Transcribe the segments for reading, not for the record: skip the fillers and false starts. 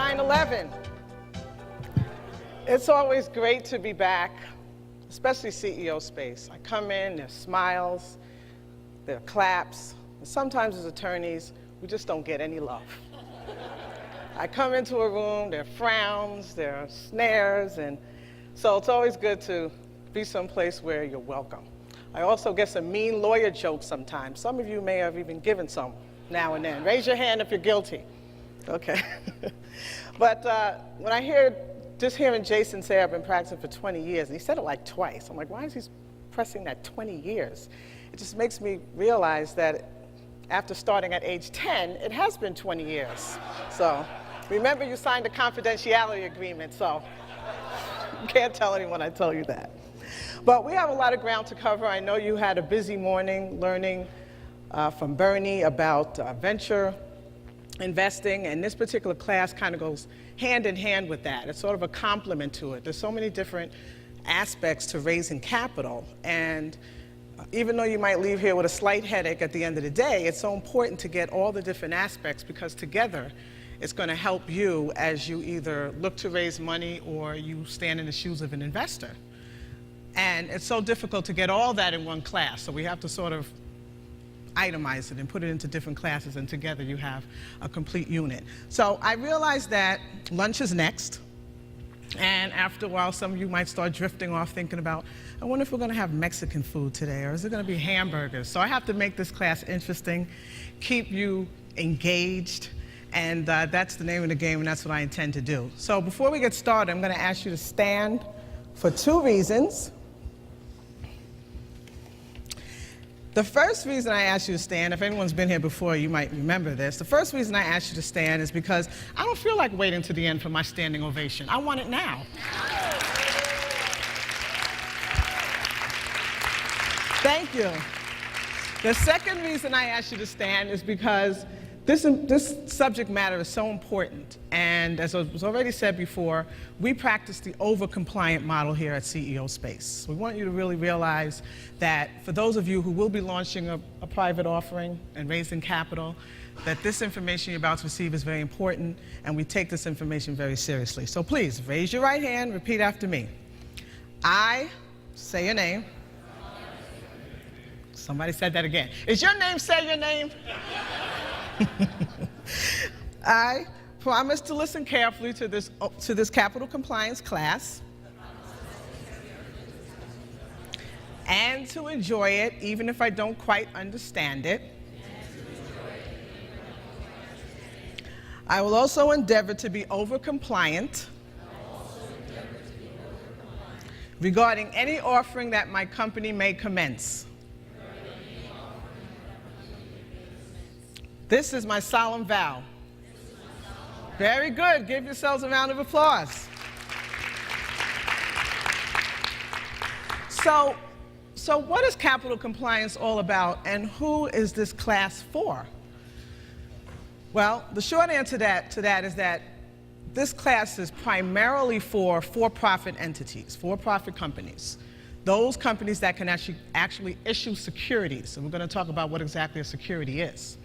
9/11. It's always great to be back, especially CEO space. I come in, there's smiles, there are claps, and sometimes as attorneys, we just don't get any love. I come into a room, there are frowns, there are snares, and so it's always good to be someplace where you're welcome. I also get some mean lawyer jokes sometimes. Some of you may have even given some now and then. Raise your hand if you're guilty. Okay. But when I hearing Jason say I've been practicing for 20 years, and he said it like twice. I'm like, why is he pressing that 20 years? It just makes me realize that after starting at age 10, it has been 20 years. So remember, you signed a confidentiality agreement, so you can't tell anyone I tell you that. But we have a lot of ground to cover. I know you had a busy morning learning from Bernie about venture investing, and this particular class kind of goes hand in hand with that. It's sort of a complement to it. There's so many different aspects to raising capital, and even though you might leave here with a slight headache at the end of the day, it's so important to get all the different aspects, because together it's going to help you as you either look to raise money or you stand in the shoes of an investor. And it's so difficult to get all that in one class, so we have to sort of itemize it and put it into different classes, and together you have a complete unit. So I realized that lunch is next, and after a while some of you might start drifting off thinking about, I wonder if we're going to have Mexican food today, or is it going to be hamburgers? So I have to make this class interesting, keep you engaged, and that's the name of the game, and that's what I intend to do. So before we get started, I'm going to ask you to stand for two reasons. The first reason I asked you to stand, if anyone's been here before, you might remember this. The first reason I asked you to stand is because I don't feel like waiting to the end for my standing ovation. I want it now. Thank you. The second reason I asked you to stand is because this subject matter is so important, and as was already said before, we practice the over-compliant model here at CEO Space. We want you to really realize that for those of you who will be launching a private offering and raising capital, that this information you're about to receive is very important, and we take this information very seriously. So please, raise your right hand, repeat after me. I, say your name. Somebody said that again. Is your name, say your name? I promise to listen carefully to this capital compliance class and to enjoy it even if I don't quite understand it. I will also endeavor to be over-compliant regarding any offering that my company may commence. This is my solemn vow. Very good. Give yourselves a round of applause. So what is capital compliance all about, and who is this class for? Well, the short answer to that is that this class is primarily for for-profit entities, for-profit companies, those companies that can actually issue securities. And we're going to talk about what exactly a security is.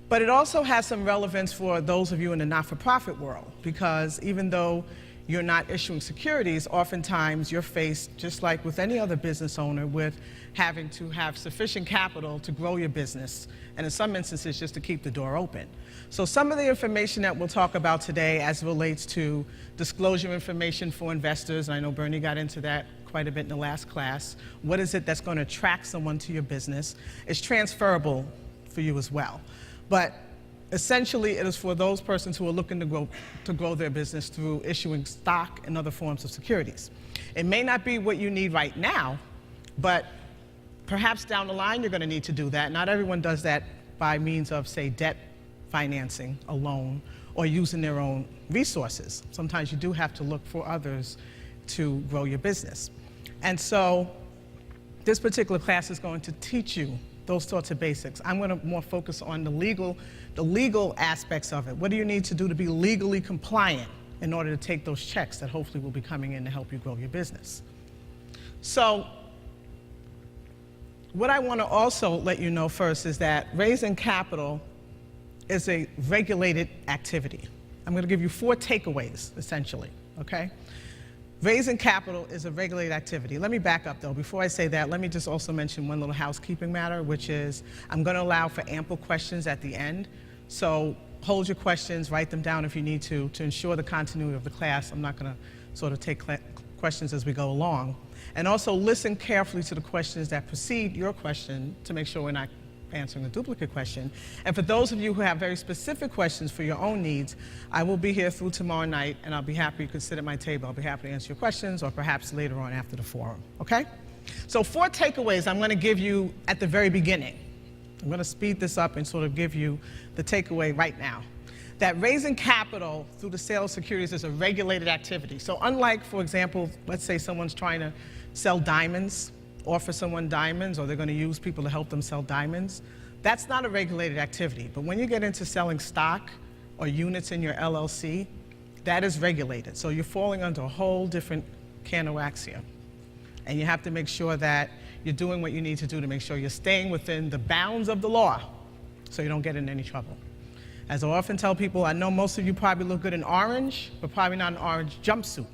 But it also has some relevance for those of you in the not-for-profit world, because even though you're not issuing securities, oftentimes you're faced, just like with any other business owner, with having to have sufficient capital to grow your business, and in some instances just to keep the door open. So some of the information that we'll talk about today as it relates to disclosure information for investors, and I know Bernie got into that quite a bit in the last class, what is it that's going to attract someone to your business, is transferable for you as well. But essentially, it is for those persons who are looking to grow their business through issuing stock and other forms of securities. It may not be what you need right now, but perhaps down the line you're going to need to do that. Not everyone does that by means of, say, debt financing, a loan, or using their own resources. Sometimes you do have to look for others to grow your business. And so this particular class is going to teach you those sorts of basics. I'm going to more focus on the legal aspects of it. What do you need to do to be legally compliant in order to take those checks that hopefully will be coming in to help you grow your business? So what I want to also let you know first is that raising capital is a regulated activity. I'm going to give you 4 takeaways, essentially, okay? Raising capital is a regulated activity. Let me back up, though. Before I say that, let me just also mention one little housekeeping matter, which is I'm going to allow for ample questions at the end. So hold your questions, write them down if you need to ensure the continuity of the class. I'm not going to sort of take questions as we go along. And also listen carefully to the questions that precede your question to make sure we're not answering a duplicate question. And for those of you who have very specific questions for your own needs, I will be here through tomorrow night, and I'll be happy, you can sit at my table. I'll be happy to answer your questions, or perhaps later on after the forum, okay? So 4 takeaways I'm going to give you at the very beginning. I'm going to speed this up and sort of give you the takeaway right now. That raising capital through the sale of securities is a regulated activity. So unlike, for example, let's say someone's trying to sell diamonds, offer someone diamonds, or they're going to use people to help them sell diamonds, that's not a regulated activity. But when you get into selling stock or units in your LLC, that is regulated. So you're falling under a whole different can of wax here. And you have to make sure that you're doing what you need to do to make sure you're staying within the bounds of the law so you don't get in any trouble. As I often tell people, I know most of you probably look good in orange, but probably not an orange jumpsuit,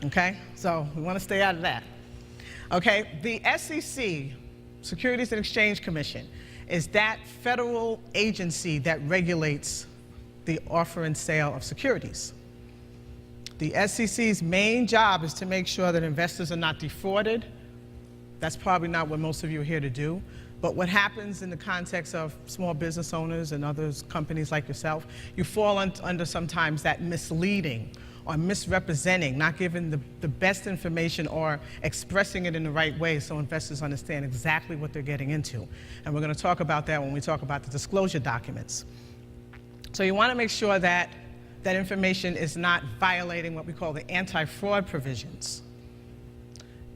okay? So we want to stay out of that. Okay, the SEC, Securities and Exchange Commission, is that federal agency that regulates the offer and sale of securities. The SEC's main job is to make sure that investors are not defrauded. That's probably not what most of you are here to do. But what happens in the context of small business owners and others, companies like yourself, you fall under sometimes that misleading or misrepresenting, not giving the best information or expressing it in the right way so investors understand exactly what they're getting into. And we're going to talk about that when we talk about the disclosure documents. So you want to make sure that that information is not violating what we call the anti-fraud provisions.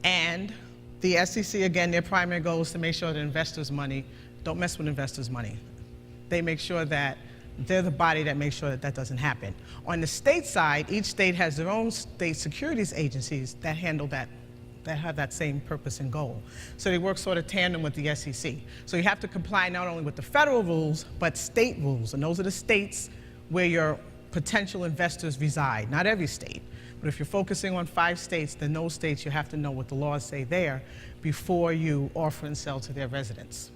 And the SEC, again, their primary goal is to make sure that investors' money, don't mess with investors' money. They make sure that they're the body that makes sure that that doesn't happen. On the state side, each state has their own state securities agencies that handle that, that have that same purpose and goal. So they work sort of tandem with the SEC. So you have to comply not only with the federal rules, but state rules. And those are the states where your potential investors reside, not every state. But if you're focusing on 5 states, then those states you have to know what the laws say there before you offer and sell to their residents.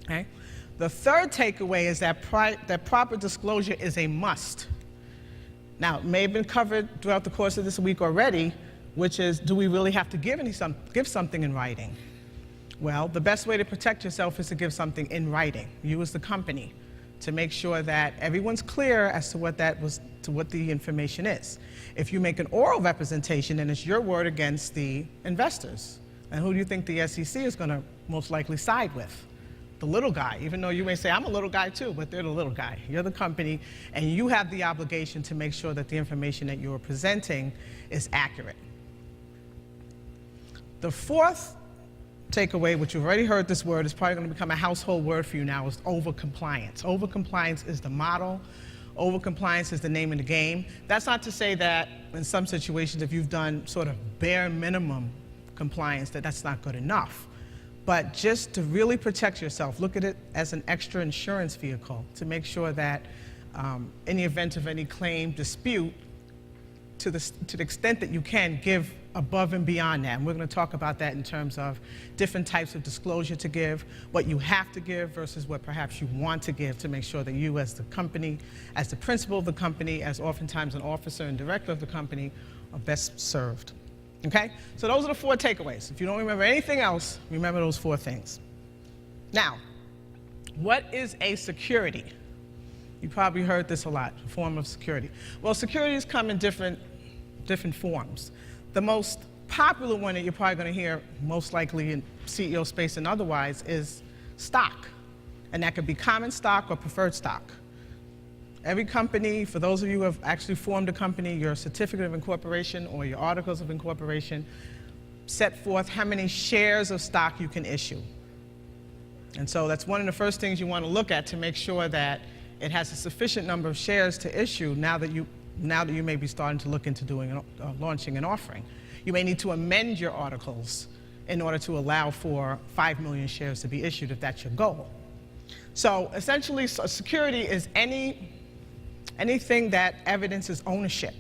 Okay? The third takeaway is that proper disclosure is a must. Now, it may have been covered throughout the course of this week already, which is, do we really have to give something in writing? Well, the best way to protect yourself is to give something in writing, you as the company, to make sure that everyone's clear as to what the information is. If you make an oral representation, then it's your word against the investors. And who do you think the SEC is going to most likely side with? The little guy, even though you may say, I'm a little guy too, but they're the little guy. You're the company, and you have the obligation to make sure that the information that you are presenting is accurate. The fourth takeaway, which you've already heard this word, is probably going to become a household word for you now, is overcompliance. Overcompliance is the model. Overcompliance is the name of the game. That's not to say that in some situations, if you've done sort of bare minimum compliance, that's not good enough. But just to really protect yourself, look at it as an extra insurance vehicle to make sure that in the event of any claim, dispute, to the extent that you can, give above and beyond that. And we're going to talk about that in terms of different types of disclosure to give, what you have to give versus what perhaps you want to give to make sure that you as the company, as the principal of the company, as oftentimes an officer and director of the company, are best served. Okay? So those are the 4 takeaways. If you don't remember anything else, remember those 4 things. Now, what is a security? You probably heard this a lot, a form of security. Well, securities come in different forms. The most popular one that you're probably going to hear, most likely in CEO space and otherwise, is stock. And that could be common stock or preferred stock. Every company, for those of you who have actually formed a company, your certificate of incorporation or your articles of incorporation set forth how many shares of stock you can issue. And so that's one of the first things you want to look at to make sure that it has a sufficient number of shares to issue now that you may be starting to look into launching an offering. You may need to amend your articles in order to allow for 5 million shares to be issued if that's your goal. So essentially, a security is any anything that evidences ownership.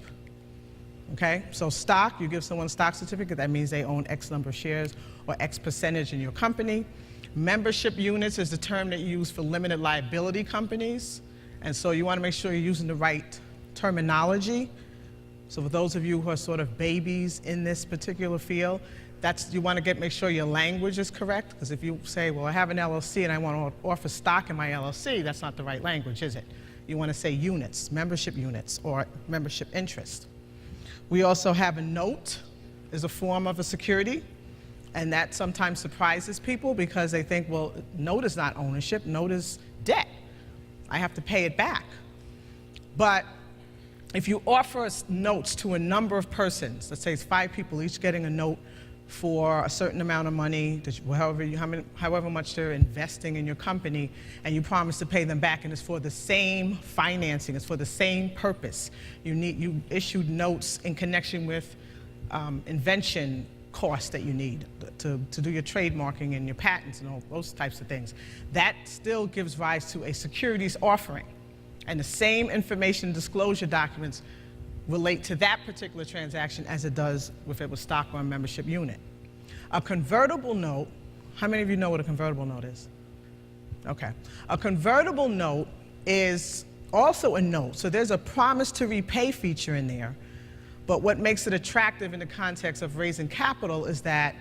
Okay, so stock, you give someone a stock certificate, that means they own X number of shares or X percentage in your company. Membership units is the term that you use for limited liability companies. And so you want to make sure you're using the right terminology. So for those of you who are sort of babies in this particular field, you want to make sure your language is correct, because if you say, well, I have an LLC and I want to offer stock in my LLC, that's not the right language, is it? You want to say units, membership units, or membership interest. We also have a note as a form of a security, and that sometimes surprises people because they think, well, note is not ownership, note is debt. I have to pay it back. But if you offer notes to a number of persons, let's say it's 5 people each getting a note for a certain amount of money, however much they're investing in your company, and you promise to pay them back, and it's for the same financing, it's for the same purpose. You issued notes in connection with invention costs that you need to do your trademarking and your patents and all those types of things. That still gives rise to a securities offering, and the same information disclosure documents relate to that particular transaction as it does if it was stock or a membership unit. A convertible note, how many of you know what a convertible note is? Okay. A convertible note is also a note, so there's a promise to repay feature in there, but what makes it attractive in the context of raising capital is that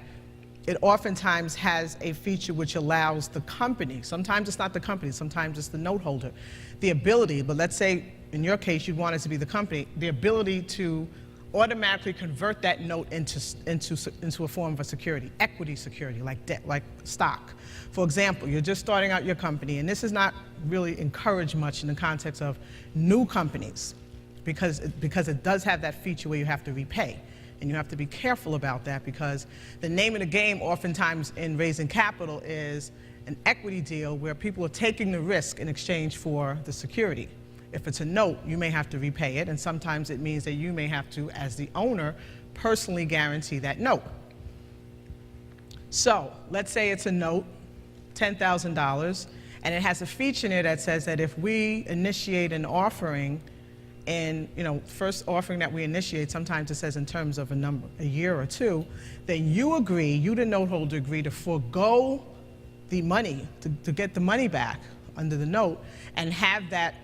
it oftentimes has a feature which allows the company, sometimes it's not the company, sometimes it's the note holder, the ability, but let's say in your case you'd want it to be the company, the ability to automatically convert that note into a form of a security, equity security, like debt, like stock. For example, you're just starting out your company, and this is not really encouraged much in the context of new companies, because it does have that feature where you have to repay. And you have to be careful about that, because the name of the game oftentimes in raising capital is an equity deal where people are taking the risk in exchange for the security. If it's a note, you may have to repay it, and sometimes it means that you may have to, as the owner, personally guarantee that note. So let's say it's a note, $10,000, and it has a feature in it that says that if we initiate an offering, and first offering that we initiate, sometimes it says in terms of a year or two, then you the note holder, agree to forego the money, to get the money back under the note, and have that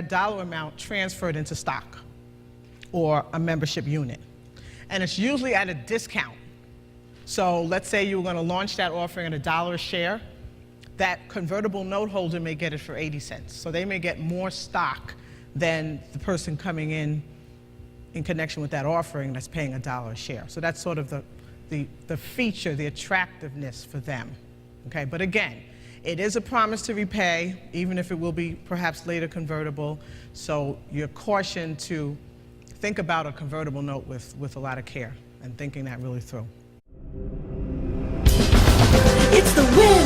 dollar amount transferred into stock or a membership unit. And it's usually at a discount. So let's say you were going to launch that offering at $1 a share, that convertible note holder may get it for 80 cents. So they may get more stock than the person coming in connection with that offering that's paying $1 a share. So that's sort of the feature, the attractiveness for them. Okay, but again, it is a promise to repay, even if it will be perhaps later convertible. So you're cautioned to think about a convertible note with a lot of care and thinking that really through. It's the win.